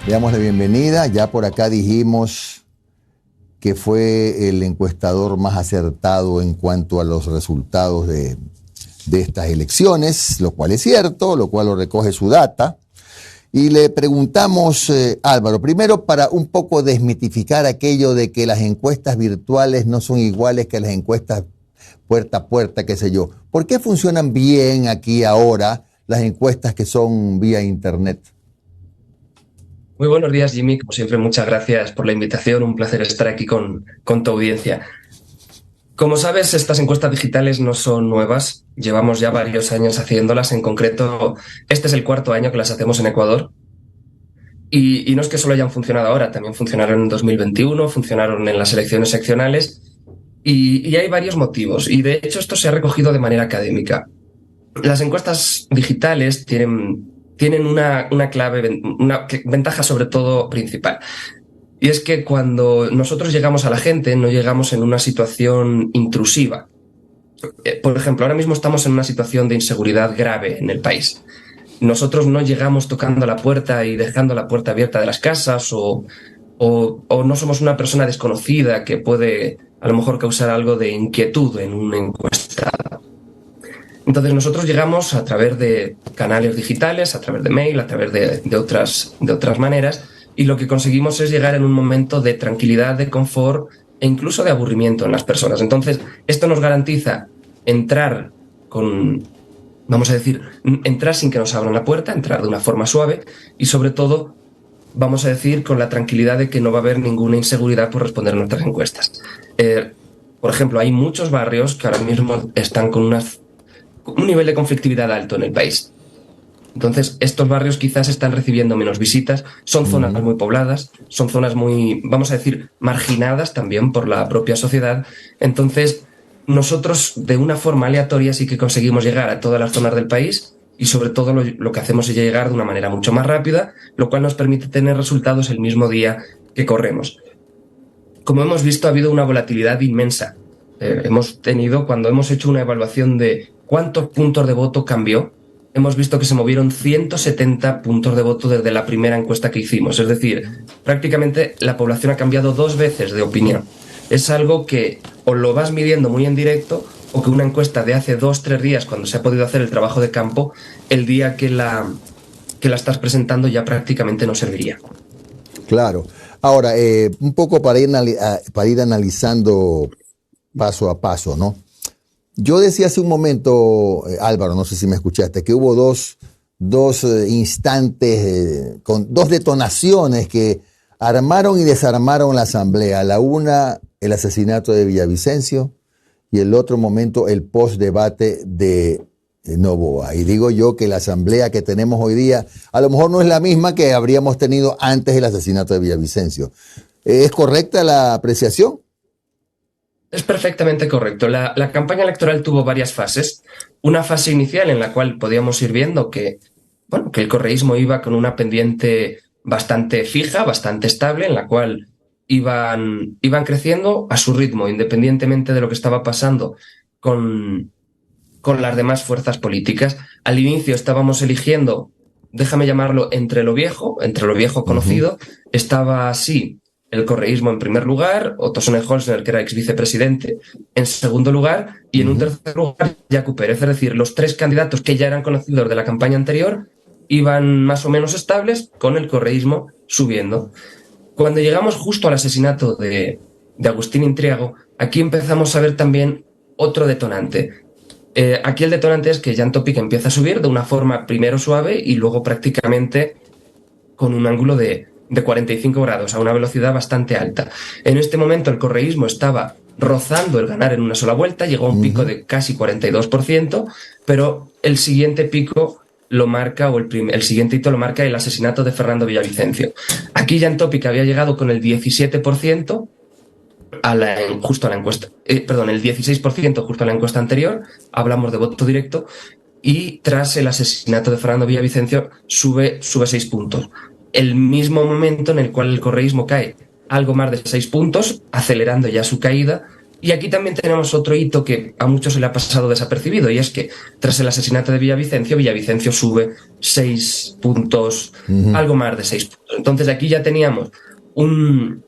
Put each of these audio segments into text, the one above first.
Le damos la bienvenida. Ya por acá dijimos que fue el encuestador más acertado en cuanto a los resultados de estas elecciones, lo cual es cierto, lo cual lo recoge su data. Y le preguntamos, Álvaro, primero para un poco desmitificar aquello de que las encuestas virtuales no son iguales que las encuestas puerta a puerta, qué sé yo. ¿Por qué funcionan bien aquí ahora las encuestas que son vía internet? Muy buenos días, Jimmy. Como siempre, muchas gracias por la invitación. Un placer estar aquí con tu audiencia. Como sabes, estas encuestas digitales no son nuevas. Llevamos ya varios años haciéndolas. En concreto, este es el cuarto año que las hacemos en Ecuador. Y no es que solo hayan funcionado ahora, también funcionaron en 2021, funcionaron en las elecciones seccionales. Y hay varios motivos. Y de hecho, esto se ha recogido de manera académica. Las encuestas digitales tienen una clave, una ventaja sobre todo principal. Y es que cuando nosotros llegamos a la gente, no llegamos en una situación intrusiva. Por ejemplo, ahora mismo estamos en una situación de inseguridad grave en el país. Nosotros no llegamos tocando la puerta y dejando la puerta abierta de las casas o no somos una persona desconocida que puede a lo mejor causar algo de inquietud en una encuesta. Entonces nosotros llegamos a través de canales digitales, a través de mail, a través de otras maneras, y lo que conseguimos es llegar en un momento de tranquilidad, de confort e incluso de aburrimiento en las personas. Entonces, esto nos garantiza entrar con, vamos a decir, entrar sin que nos abran la puerta, entrar de una forma suave y sobre todo, vamos a decir, con la tranquilidad de que no va a haber ninguna inseguridad por responder a nuestras encuestas. Por ejemplo, hay muchos barrios que ahora mismo están con un nivel de conflictividad alto en el país. Entonces, estos barrios quizás están recibiendo menos visitas, son zonas muy pobladas, son zonas muy, vamos a decir, marginadas también por la propia sociedad. Entonces, nosotros de una forma aleatoria sí que conseguimos llegar a todas las zonas del país y sobre todo lo que hacemos es llegar de una manera mucho más rápida, lo cual nos permite tener resultados el mismo día que corremos. Como hemos visto, ha habido una volatilidad inmensa. Cuando hemos hecho una evaluación de cuántos puntos de voto cambió, hemos visto que se movieron 170 puntos de voto desde la primera encuesta que hicimos. Es decir, prácticamente la población ha cambiado 2 veces de opinión. Es algo que o lo vas midiendo muy en directo o que una encuesta de hace 2-3 días, cuando se ha podido hacer el trabajo de campo, el día que la estás presentando ya prácticamente no serviría. Claro. Ahora, un poco para ir analizando paso a paso, ¿no? Yo decía hace un momento, Álvaro, no sé si me escuchaste, que hubo dos instantes, con dos detonaciones que armaron y desarmaron la asamblea. La una, el asesinato de Villavicencio, y el otro momento, el post-debate de Noboa. Y digo yo que la asamblea que tenemos hoy día a lo mejor no es la misma que habríamos tenido antes del asesinato de Villavicencio. ¿Es correcta la apreciación? Es perfectamente correcto. La campaña electoral tuvo varias fases. Una fase inicial en la cual podíamos ir viendo que el correísmo iba con una pendiente bastante fija, bastante estable, en la cual iban creciendo a su ritmo, independientemente de lo que estaba pasando con, con las demás fuerzas políticas. Al inicio estábamos eligiendo, déjame llamarlo, entre lo viejo conocido. Estaba así el correísmo en primer lugar, Otto Sonnenholzer, que era ex vicepresidente, en segundo lugar, y en un tercer lugar, Jakub Pérez. Es decir, los 3 candidatos que ya eran conocidos de la campaña anterior iban más o menos estables, con el correísmo subiendo. Cuando llegamos justo al asesinato de Agustín Intriago, aquí empezamos a ver también otro detonante. Aquí el detonante es que Jan Topic empieza a subir de una forma primero suave y luego prácticamente con un ángulo de 45 grados, a una velocidad bastante alta. En este momento el correísmo estaba rozando el ganar en una sola vuelta, llegó a un pico de casi 42%, pero el siguiente pico lo marca, el siguiente hito lo marca el asesinato de Fernando Villavicencio. Aquí Jan Topic había llegado con el 17% justo a la encuesta, el 16% justo a la encuesta anterior, hablamos de voto directo, y tras el asesinato de Fernando Villavicencio sube 6 puntos. El mismo momento en el cual el correísmo cae algo más de 6 puntos, acelerando ya su caída, Y aquí también tenemos otro hito que a muchos se le ha pasado desapercibido, y es que tras el asesinato de Villavicencio sube 6 puntos, algo más de 6 puntos. Entonces aquí ya teníamos un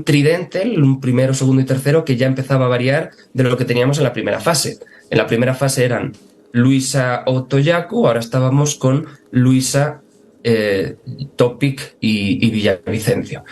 tridente, un primero, segundo y tercero, que ya empezaba a variar de lo que teníamos en la primera fase. En la primera fase eran Luisa Otoyaku, ahora estábamos con Luisa, Topic y Villavicencio.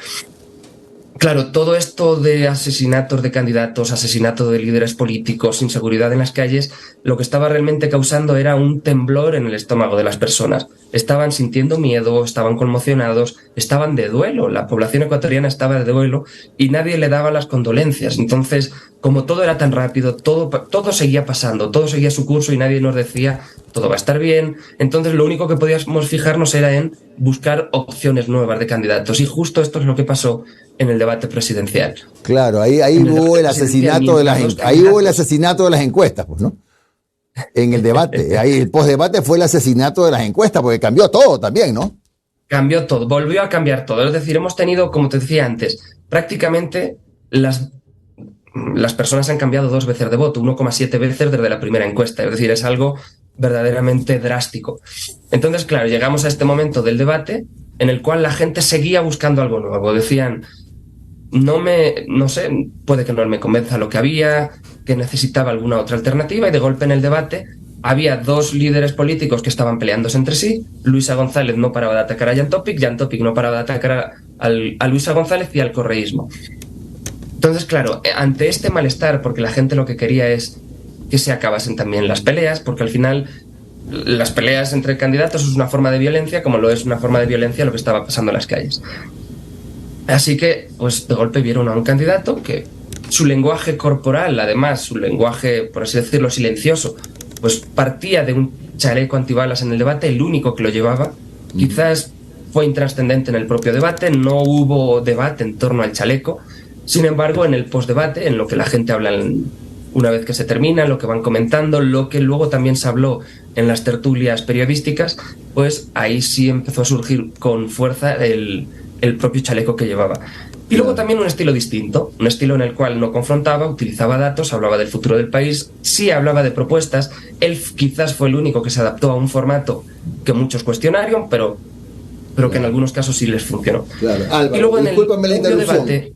Claro, todo esto de asesinatos de candidatos, asesinato de líderes políticos, inseguridad en las calles, lo que estaba realmente causando era un temblor en el estómago de las personas. Estaban sintiendo miedo, estaban conmocionados, estaban de duelo. La población ecuatoriana estaba de duelo y nadie le daba las condolencias. Entonces, como todo era tan rápido, todo seguía pasando, todo seguía su curso y nadie nos decía todo va a estar bien. Entonces, lo único que podíamos fijarnos era en buscar opciones nuevas de candidatos. Y justo esto es lo que pasó en el debate presidencial. Claro, ahí hubo el asesinato de las encuestas, pues, ¿no? En el debate, ahí el postdebate fue el asesinato de las encuestas, porque cambió todo también, ¿no? Cambió todo, volvió a cambiar todo. Es decir, hemos tenido, como te decía antes, prácticamente las personas han cambiado 2 veces de voto, 1,7 veces desde la primera encuesta. Es decir, es algo verdaderamente drástico. Entonces, claro, llegamos a este momento del debate en el cual la gente seguía buscando algo nuevo. Decían, no sé, puede que no me convenza lo que había, que necesitaba alguna otra alternativa, y de golpe en el debate había 2 líderes políticos que estaban peleándose entre sí. Luisa González no paraba de atacar a Jan Topic no paraba de atacar a Luisa González y al correísmo. Entonces, claro, ante este malestar, porque la gente lo que quería es que se acabasen también las peleas, porque al final las peleas entre candidatos es una forma de violencia, como lo es una forma de violencia lo que estaba pasando en las calles. Así que, pues de golpe vieron a un candidato que su lenguaje corporal, además, su lenguaje, por así decirlo, silencioso, pues partía de un chaleco antibalas en el debate, el único que lo llevaba. Quizás fue intrascendente en el propio debate, no hubo debate en torno al chaleco. Sin embargo, en el postdebate, en lo que la gente habla una vez que se termina, lo que van comentando, lo que luego también se habló en las tertulias periodísticas, pues ahí sí empezó a surgir con fuerza el propio chaleco que llevaba. Y luego también un estilo distinto, un estilo en el cual no confrontaba, utilizaba datos, hablaba del futuro del país, sí hablaba de propuestas. Él quizás fue el único que se adaptó a un formato que muchos cuestionaron, pero que en algunos casos sí les funcionó. Claro. Álvaro, y luego en discúlpame la interrupción. Debate,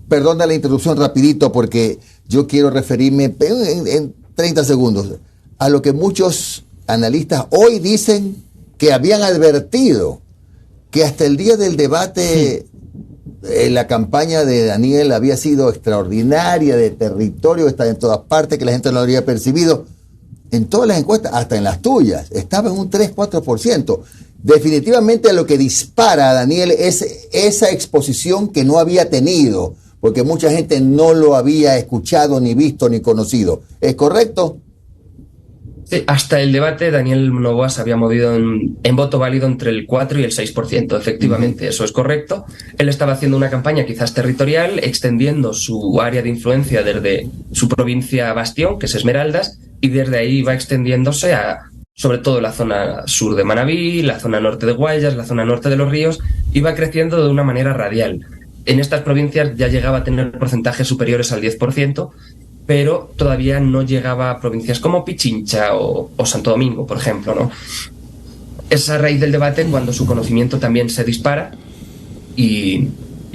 perdona la interrupción rapidito, porque yo quiero referirme en 30 segundos a lo que muchos analistas hoy dicen que habían advertido, que hasta el día del debate la campaña de Daniel había sido extraordinaria, de territorio, está en todas partes, que la gente no lo habría percibido. En todas las encuestas, hasta en las tuyas, estaba en un 3-4%. Definitivamente lo que dispara a Daniel es esa exposición que no había tenido, porque mucha gente no lo había escuchado, ni visto, ni conocido. ¿Es correcto? Sí, hasta el debate Daniel Noboa se había movido en voto válido entre el 4 y el 6%. Efectivamente, eso es correcto. Él estaba haciendo una campaña quizás territorial, extendiendo su área de influencia desde su provincia bastión, que es Esmeraldas, y desde ahí iba extendiéndose a, sobre todo, la zona sur de Manabí, la zona norte de Guayas, la zona norte de Los Ríos, iba creciendo de una manera radial. En estas provincias ya llegaba a tener porcentajes superiores al 10%, pero todavía no llegaba a provincias como Pichincha o Santo Domingo, por ejemplo, ¿no? Es a raíz del debate cuando su conocimiento también se dispara y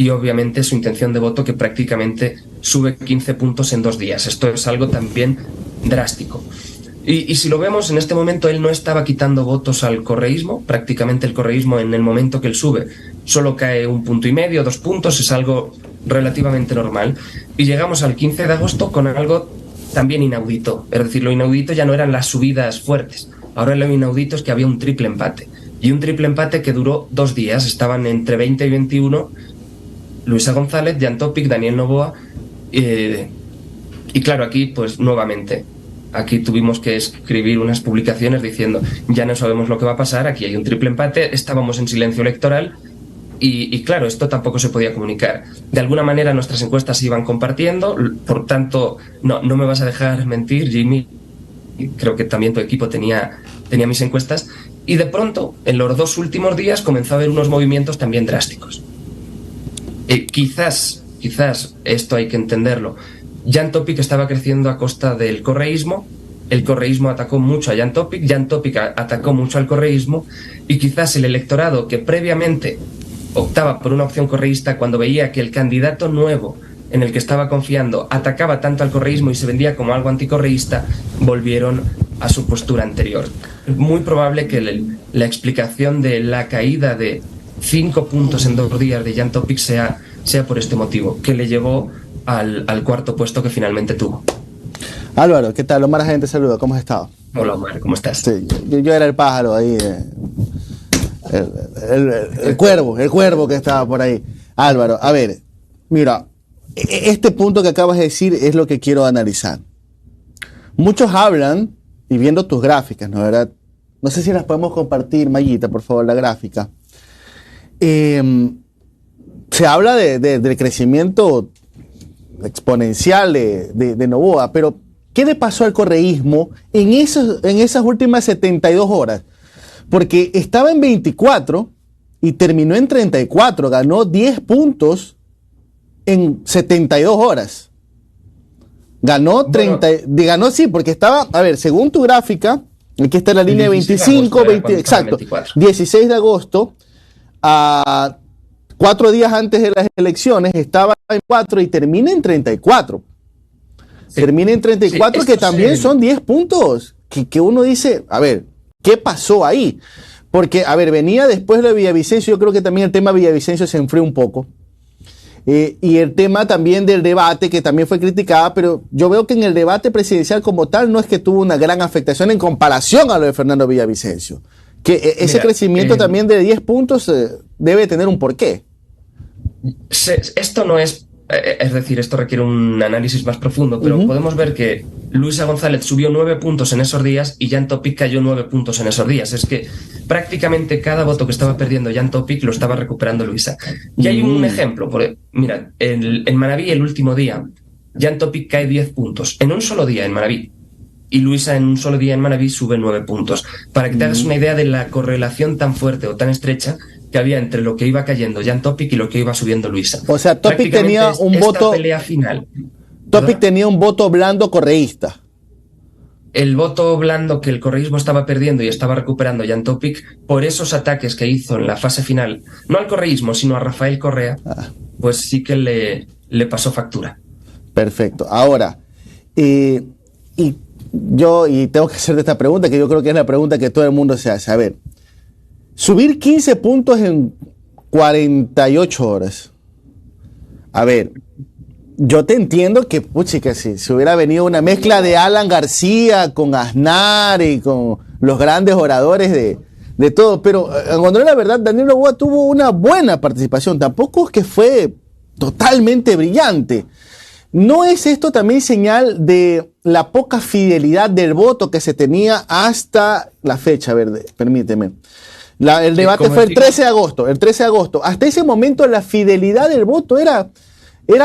obviamente su intención de voto, que prácticamente sube 15 puntos en 2 días. Esto es algo también drástico. Y si lo vemos, en este momento él no estaba quitando votos al correísmo. Prácticamente el correísmo, en el momento que él sube, solo cae 1,5 puntos, 2 puntos, es algo relativamente normal. Y llegamos al 15 de agosto con algo también inaudito. Es decir, lo inaudito ya no eran las subidas fuertes. Ahora lo inaudito es que había un triple empate. Y un triple empate que duró 2 días. Estaban entre 20 y 21 Luisa González, Jan Topic, Daniel Noboa. Y claro, aquí pues nuevamente... Aquí tuvimos que escribir unas publicaciones diciendo, ya no sabemos lo que va a pasar, aquí hay un triple empate, estábamos en silencio electoral y claro, esto tampoco se podía comunicar. De alguna manera nuestras encuestas se iban compartiendo, por tanto, no me vas a dejar mentir, Jimmy, creo que también tu equipo tenía mis encuestas, y de pronto, en los 2 últimos días, comenzó a haber unos movimientos también drásticos. Quizás, esto hay que entenderlo, Jan Topic estaba creciendo a costa del correísmo, el correísmo atacó mucho a Jan Topic atacó mucho al correísmo, y quizás el electorado que previamente optaba por una opción correísta, cuando veía que el candidato nuevo en el que estaba confiando atacaba tanto al correísmo y se vendía como algo anticorreísta, volvieron a su postura anterior. Es muy probable que la explicación de la caída de 5 puntos en 2 días de Jan Topic sea por este motivo, que le llevó al cuarto puesto que finalmente tuvo. Álvaro, ¿qué tal? Omar Agente, saluda, ¿cómo has estado? Hola Omar, ¿cómo estás? Sí, yo era el pájaro ahí, el cuervo que estaba por ahí. Álvaro, a ver, mira, este punto que acabas de decir es lo que quiero analizar. Muchos hablan, y viendo tus gráficas, ¿no? ¿Verdad? No sé si las podemos compartir, Mayita, por favor, la gráfica. Se habla del crecimiento exponencial de Noboa, pero ¿qué le pasó al correísmo en esas últimas 72 horas? Porque estaba en 24 y terminó en 34, ganó 10 puntos en 72 horas. Ganó 30, ganó sí, porque estaba, a ver, según tu gráfica, aquí está la línea de 25, 20, exacto, 24. 16 de agosto, a 4 días antes de las elecciones, estaba en 4 y termina en 34. Sí. Termina en 34, sí, que también son 10 puntos, que uno dice, a ver, ¿qué pasó ahí? Porque, a ver, venía después de Villavicencio, yo creo que también el tema de Villavicencio se enfrió un poco. Y el tema también del debate, que también fue criticada, pero yo veo que en el debate presidencial como tal no es que tuvo una gran afectación en comparación a lo de Fernando Villavicencio. Que ese crecimiento también de 10 puntos debe tener un porqué. Esto no es decir, esto requiere un análisis más profundo, pero podemos ver que Luisa González subió 9 puntos en esos días y Jan Topic cayó 9 puntos en esos días. Es que prácticamente cada voto que estaba perdiendo Jan Topic lo estaba recuperando Luisa. Y hay un ejemplo. Mira, en Manabí, el último día, Jan Topic cae 10 puntos. En un solo día en Manabí. Y Luisa en un solo día en Manabí sube 9 puntos. Para que te hagas una idea de la correlación tan fuerte o tan estrecha que había entre lo que iba cayendo Jan Topic y lo que iba subiendo Luisa. O sea, Topic tenía un voto... pelea final. Topic tenía un voto blando correísta. El voto blando que el correísmo estaba perdiendo y estaba recuperando Jan Topic por esos ataques que hizo en la fase final, no al correísmo, sino a Rafael Correa, pues sí que le pasó factura. Perfecto. Ahora, y tengo que hacerte esta pregunta, que yo creo que es la pregunta que todo el mundo se hace. A ver, subir 15 puntos en 48 horas. A ver, yo te entiendo que, puchica, si se hubiera venido una mezcla de Alan García con Aznar y con los grandes oradores de todo, pero cuando la verdad, Daniel Noboa tuvo una buena participación, tampoco es que fue totalmente brillante. ¿No es esto también señal de la poca fidelidad del voto que se tenía hasta la fecha? A ver, permíteme. El debate fue el 13 de agosto. El 13 de agosto. Hasta ese momento la fidelidad del voto era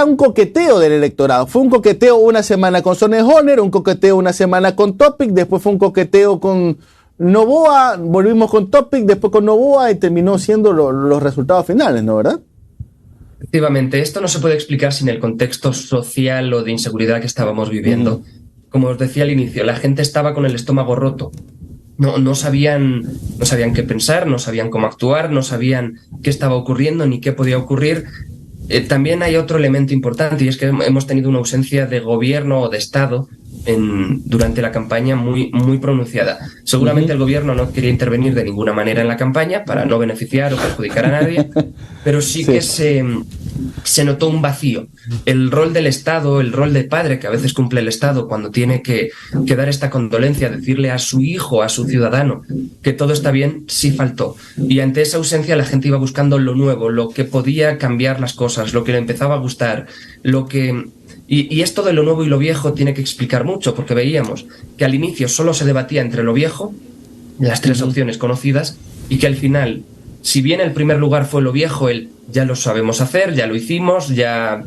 un coqueteo del electorado. Fue un coqueteo una semana con Sonneborn, un coqueteo una semana con Topic, después fue un coqueteo con Noboa, volvimos con Topic, después con Noboa y terminó siendo los resultados finales, ¿no? ¿Verdad? Efectivamente, esto no se puede explicar sin el contexto social o de inseguridad que estábamos viviendo. Como os decía al inicio, la gente estaba con el estómago roto. No sabían qué pensar, no sabían cómo actuar, no sabían qué estaba ocurriendo ni qué podía ocurrir. También hay otro elemento importante y es que hemos tenido una ausencia de gobierno o de Estado durante la campaña muy pronunciada. Seguramente el gobierno no quería intervenir de ninguna manera en la campaña para no beneficiar o perjudicar a nadie, pero sí que se notó un vacío. El rol del Estado, el rol de padre que a veces cumple el Estado cuando tiene que dar esta condolencia, decirle a su hijo, a su ciudadano que todo está bien, sí faltó. Y ante esa ausencia la gente iba buscando lo nuevo, lo que podía cambiar las cosas, lo que le empezaba a gustar, lo que... Y esto de lo nuevo y lo viejo tiene que explicar mucho, porque veíamos que al inicio solo se debatía entre lo viejo, las 3 opciones conocidas, y que al final, si bien el primer lugar fue lo viejo, ya lo sabemos hacer, ya lo hicimos, ya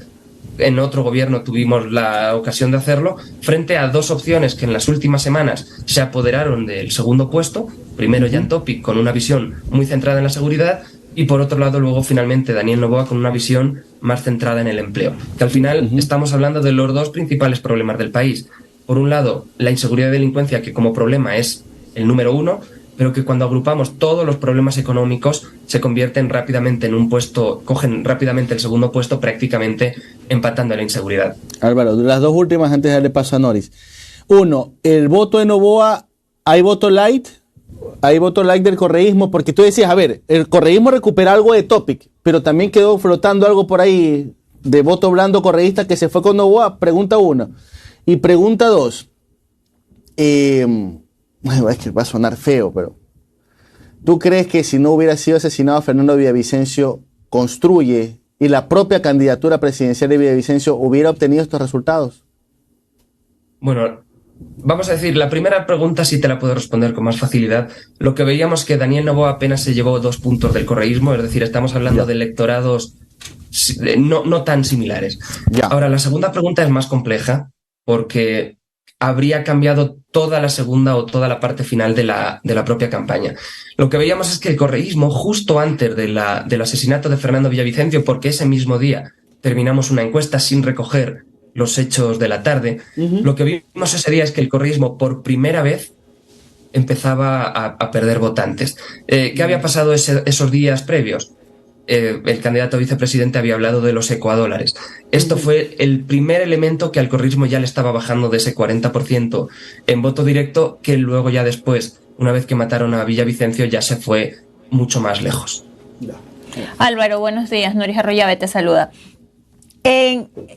en otro gobierno tuvimos la ocasión de hacerlo, frente a 2 opciones que en las últimas semanas se apoderaron del segundo puesto, primero Jan Topic con una visión muy centrada en la seguridad, y por otro lado luego finalmente Daniel Noboa con una visión más centrada en el empleo. Que al final estamos hablando de los dos principales problemas del país. Por un lado, la inseguridad y delincuencia, que como problema es el número uno, pero que cuando agrupamos todos los problemas económicos se convierten rápidamente en un puesto, cogen rápidamente el segundo puesto, prácticamente empatando a la inseguridad. Álvaro, las dos últimas antes de darle paso a Noris. Uno, el voto de Noboa, ¿hay voto light? ¿Hay voto light del correísmo? Porque tú decías, a ver, el correísmo recupera algo de Topic, pero también quedó flotando algo por ahí de voto blando correísta que se fue con Noboa. Pregunta uno. Y pregunta dos. Bueno, es que va a sonar feo, pero ¿tú crees que si no hubiera sido asesinado Fernando Villavicencio, Construye y la propia candidatura presidencial de Villavicencio hubiera obtenido estos resultados? Bueno, vamos a decir, la primera pregunta sí te la puedo responder con más facilidad. Lo que veíamos que Daniel Noboa apenas se llevó 2 puntos del correísmo, es decir, estamos hablando de electorados no tan similares. Ahora, la segunda pregunta es más compleja porque habría cambiado toda la segunda o toda la parte final de la propia campaña. Lo que veíamos es que el correísmo, justo antes del asesinato de Fernando Villavicencio, porque ese mismo día terminamos una encuesta sin recoger los hechos de la tarde, lo que vimos ese día es que el correísmo por primera vez empezaba a perder votantes. ¿Qué había pasado esos días previos? El candidato a vicepresidente había hablado de los ecuadólares. Esto fue el primer elemento que al correísmo ya le estaba bajando de ese 40% en voto directo, que luego ya después, una vez que mataron a Villavicencio, ya se fue mucho más lejos. Álvaro, buenos días. Noris Arroyave te saluda.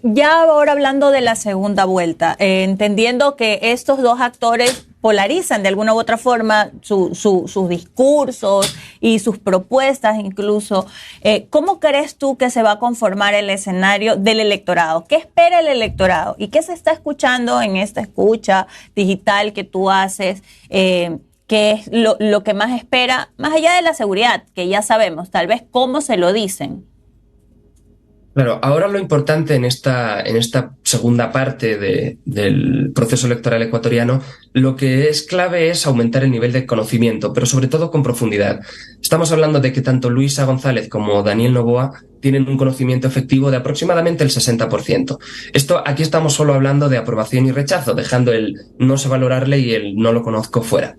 Ya ahora hablando de la segunda vuelta, entendiendo que estos dos actores polarizan de alguna u otra forma sus discursos y sus propuestas incluso, ¿cómo crees tú que se va a conformar el escenario del electorado? ¿Qué espera el electorado? ¿Y qué se está escuchando en esta escucha digital que tú haces? ¿Qué es lo que más espera, más allá de la seguridad, que ya sabemos, tal vez cómo se lo dicen? Claro, ahora lo importante en esta segunda parte del proceso electoral ecuatoriano, lo que es clave es aumentar el nivel de conocimiento, pero sobre todo con profundidad. Estamos hablando de que tanto Luisa González como Daniel Noboa tienen un conocimiento efectivo de aproximadamente el 60%. Aquí estamos solo hablando de aprobación y rechazo, dejando el no sé valorarle y el no lo conozco fuera.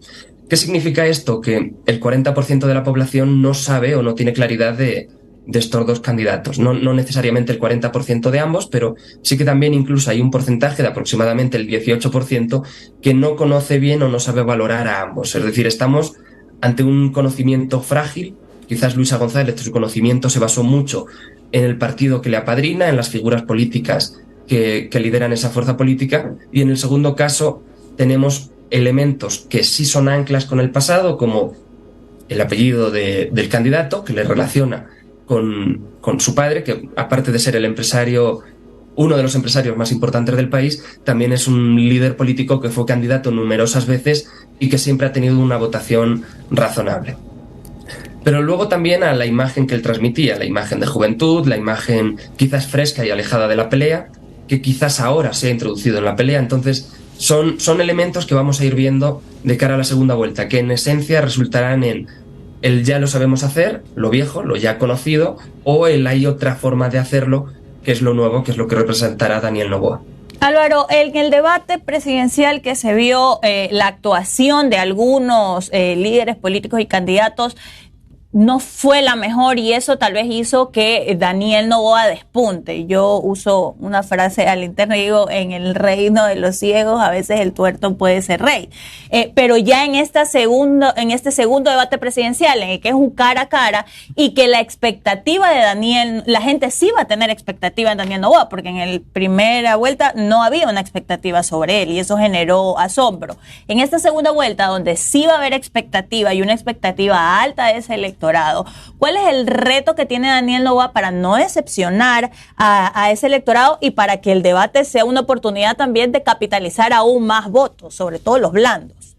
¿Qué significa esto? Que el 40% de la población no sabe o no tiene claridad de estos dos candidatos. No necesariamente el 40% de ambos, pero sí que también incluso hay un porcentaje de aproximadamente el 18% que no conoce bien o no sabe valorar a ambos. Es decir, estamos ante un conocimiento frágil. Quizás Luisa González, su conocimiento se basó mucho en el partido que le apadrina, en las figuras políticas que lideran esa fuerza política, y en el segundo caso tenemos elementos que sí son anclas con el pasado, como el apellido del candidato, que le relaciona con su padre, que aparte de ser el empresario, uno de los empresarios más importantes del país, también es un líder político que fue candidato numerosas veces y que siempre ha tenido una votación razonable. Pero luego también a la imagen que él transmitía, la imagen de juventud, la imagen quizás fresca y alejada de la pelea, que quizás ahora se ha introducido en la pelea. Entonces son elementos que vamos a ir viendo de cara a la segunda vuelta, que en esencia resultarán en el ya lo sabemos hacer, lo viejo, lo ya conocido, o el hay otra forma de hacerlo, que es lo nuevo, que es lo que representará Daniel Noboa. Álvaro, en el debate presidencial que se vio, la actuación de algunos líderes políticos y candidatos no fue la mejor, y eso tal vez hizo que Daniel Noboa despunte. Yo uso una frase al interno y digo, en el reino de los ciegos a veces el tuerto puede ser rey. Pero ya en este segundo debate presidencial, en el que es un cara a cara, y que la expectativa de Daniel, la gente sí va a tener expectativa en Daniel Noboa, porque en la primera vuelta no había una expectativa sobre él y eso generó asombro. En esta segunda vuelta, donde sí va a haber expectativa y una expectativa alta de ese electorado, ¿cuál es el reto que tiene Daniel Noboa para no decepcionar a ese electorado y para que el debate sea una oportunidad también de capitalizar aún más votos, sobre todo los blandos?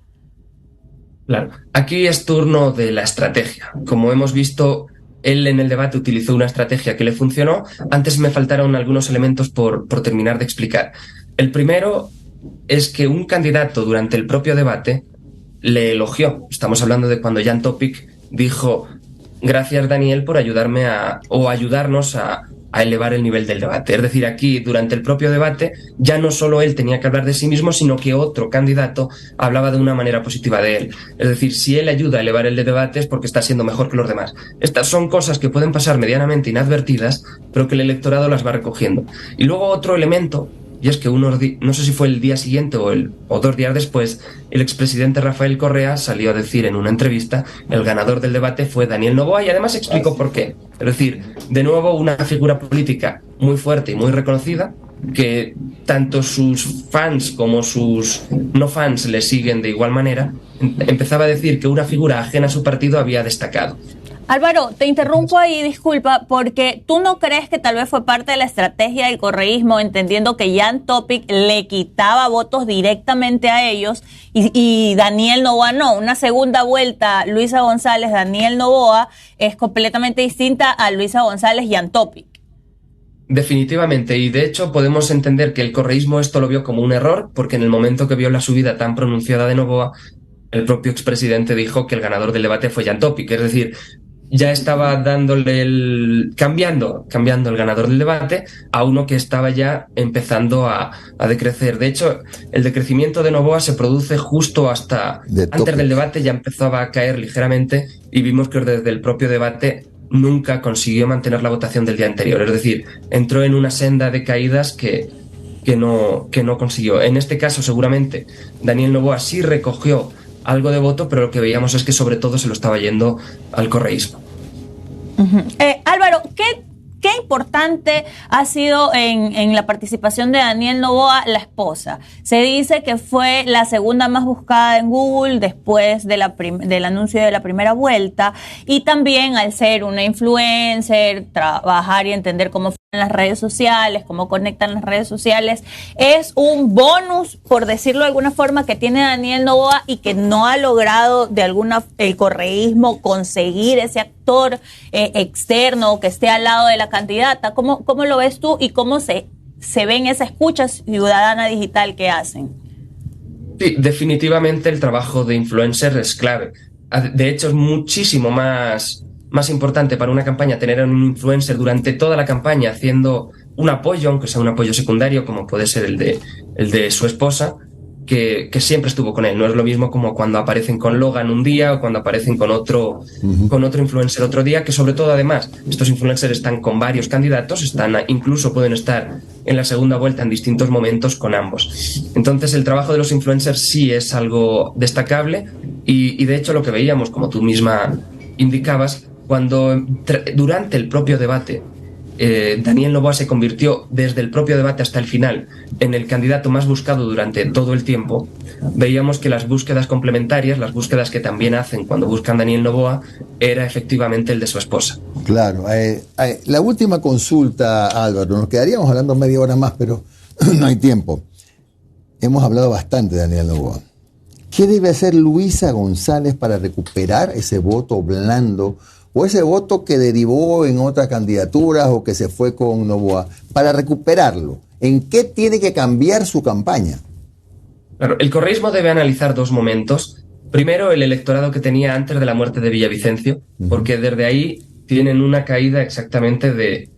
Claro, aquí es turno de la estrategia. Como hemos visto, él en el debate utilizó una estrategia que le funcionó. Antes me faltaron algunos elementos por terminar de explicar. El primero es que un candidato durante el propio debate le elogió. Estamos hablando de cuando Jan Topic dijo: gracias Daniel por ayudarnos a elevar el nivel del debate. Es decir, aquí durante el propio debate ya no solo él tenía que hablar de sí mismo, sino que otro candidato hablaba de una manera positiva de él. Es decir, si él ayuda a elevar el debate es porque está siendo mejor que los demás. Estas son cosas que pueden pasar medianamente inadvertidas, pero que el electorado las va recogiendo. Y luego otro elemento, y es que no sé si fue el día siguiente o 2 días después, el expresidente Rafael Correa salió a decir en una entrevista el ganador del debate fue Daniel Noboa y además explicó por qué. Es decir, de nuevo una figura política muy fuerte y muy reconocida, que tanto sus fans como sus no fans le siguen de igual manera, empezaba a decir que una figura ajena a su partido había destacado. Álvaro, te interrumpo ahí, disculpa, porque tú no crees que tal vez fue parte de la estrategia del correísmo, entendiendo que Jan Topic le quitaba votos directamente a ellos y Daniel Noboa no. Una segunda vuelta, Luisa González, Daniel Noboa, es completamente distinta a Luisa González, Jan Topic. Definitivamente, y de hecho podemos entender que el correísmo esto lo vio como un error, porque en el momento que vio la subida tan pronunciada de Noboa, el propio expresidente dijo que el ganador del debate fue Jan Topic, es decir, ya estaba dándole cambiando el ganador del debate a uno que estaba ya empezando a decrecer. De hecho, el decrecimiento de Noboa se produce justo hasta antes del debate, ya empezaba a caer ligeramente y vimos que desde el propio debate nunca consiguió mantener la votación del día anterior. Es decir, entró en una senda de caídas que no consiguió. En este caso, seguramente, Daniel Noboa sí recogió algo de voto, pero lo que veíamos es que sobre todo se lo estaba yendo al correísmo. Álvaro, ¿qué importante ha sido en la participación de Daniel Noboa la esposa? Se dice que fue la segunda más buscada en Google después de del anuncio de la primera vuelta, y también al ser una influencer, trabajar y entender cómo las redes sociales, cómo conectan las redes sociales, es un bonus, por decirlo de alguna forma, que tiene Daniel Noboa y que no ha logrado el correísmo conseguir ese actor externo que esté al lado de la candidata. ¿Cómo lo ves tú y cómo se ve en esa escucha ciudadana digital que hacen? Sí, definitivamente el trabajo de influencer es clave. De hecho, es muchísimo más importante para una campaña tener a un influencer durante toda la campaña haciendo un apoyo, aunque sea un apoyo secundario, como puede ser el de su esposa, que siempre estuvo con él. No es lo mismo como cuando aparecen con Logan un día o cuando aparecen con otro influencer otro día, que sobre todo además estos influencers están con varios candidatos, incluso pueden estar en la segunda vuelta en distintos momentos con ambos. Entonces el trabajo de los influencers sí es algo destacable y de hecho lo que veíamos, como tú misma indicabas, cuando durante el propio debate Daniel Noboa se convirtió desde el propio debate hasta el final en el candidato más buscado durante todo el tiempo, veíamos que las búsquedas complementarias, las búsquedas que también hacen cuando buscan Daniel Noboa, era efectivamente el de su esposa. Claro. La última consulta, Álvaro, nos quedaríamos hablando media hora más, pero no hay tiempo. Hemos hablado bastante de Daniel Noboa. ¿Qué debe hacer Luisa González para recuperar ese voto blando o ese voto que derivó en otras candidaturas o que se fue con Noboa, para recuperarlo? ¿En qué tiene que cambiar su campaña? Claro, el correísmo debe analizar 2 momentos. Primero, el electorado que tenía antes de la muerte de Villavicencio, porque desde ahí tienen una caída exactamente de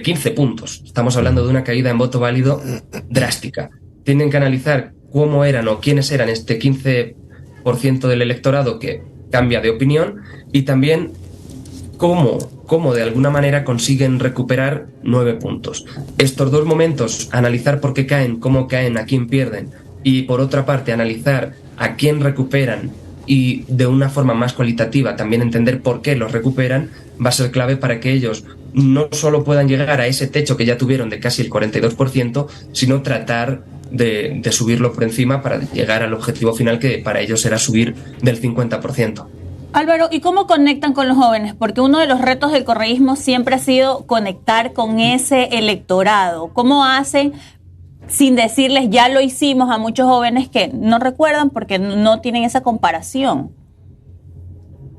15 puntos. Estamos hablando de una caída en voto válido drástica. Tienen que analizar cómo eran o quiénes eran este 15% del electorado que cambia de opinión, y también cómo de alguna manera consiguen recuperar 9 puntos. Estos 2 momentos, analizar por qué caen, cómo caen, a quién pierden, y por otra parte analizar a quién recuperan y de una forma más cualitativa también entender por qué los recuperan, va a ser clave para que ellos no solo puedan llegar a ese techo que ya tuvieron de casi el 42%, sino tratar de subirlo por encima para llegar al objetivo final, que para ellos era subir del 50%. Álvaro, ¿y cómo conectan con los jóvenes? Porque uno de los retos del correísmo siempre ha sido conectar con ese electorado. ¿Cómo hacen, sin decirles ya lo hicimos, a muchos jóvenes que no recuerdan porque no tienen esa comparación?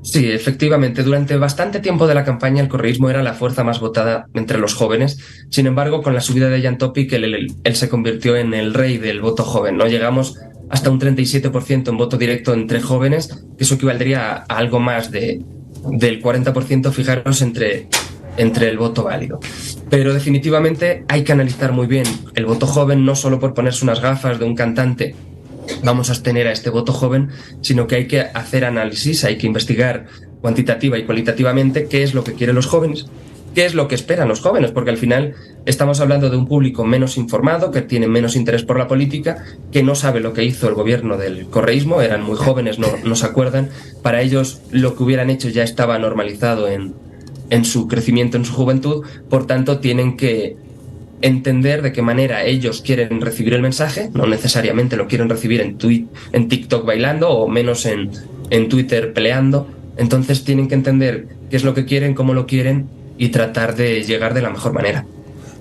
Sí, efectivamente. Durante bastante tiempo de la campaña el correísmo era la fuerza más votada entre los jóvenes. Sin embargo, con la subida de Jan Topic, él se convirtió en el rey del voto joven, ¿no? Llegamos hasta un 37% en voto directo entre jóvenes, que eso equivaldría a algo más de del 40%, fijaros, entre el voto válido. Pero definitivamente hay que analizar muy bien el voto joven, no solo por ponerse unas gafas de un cantante vamos a abstener a este voto joven, sino que hay que hacer análisis, hay que investigar cuantitativa y cualitativamente qué es lo que quieren los jóvenes, qué es lo que esperan los jóvenes, porque al final estamos hablando de un público menos informado, que tiene menos interés por la política, que no sabe lo que hizo el gobierno del correísmo, eran muy jóvenes, no se acuerdan, para ellos lo que hubieran hecho ya estaba normalizado en su crecimiento, en su juventud, por tanto tienen que entender de qué manera ellos quieren recibir el mensaje, no necesariamente lo quieren recibir en TikTok bailando o menos en Twitter peleando, entonces tienen que entender qué es lo que quieren, cómo lo quieren y tratar de llegar de la mejor manera.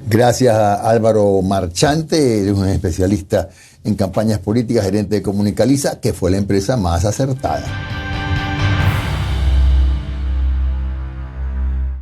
Gracias a Álvaro Marchante, eres un especialista en campañas políticas, gerente de Comunicaliza, que fue la empresa más acertada.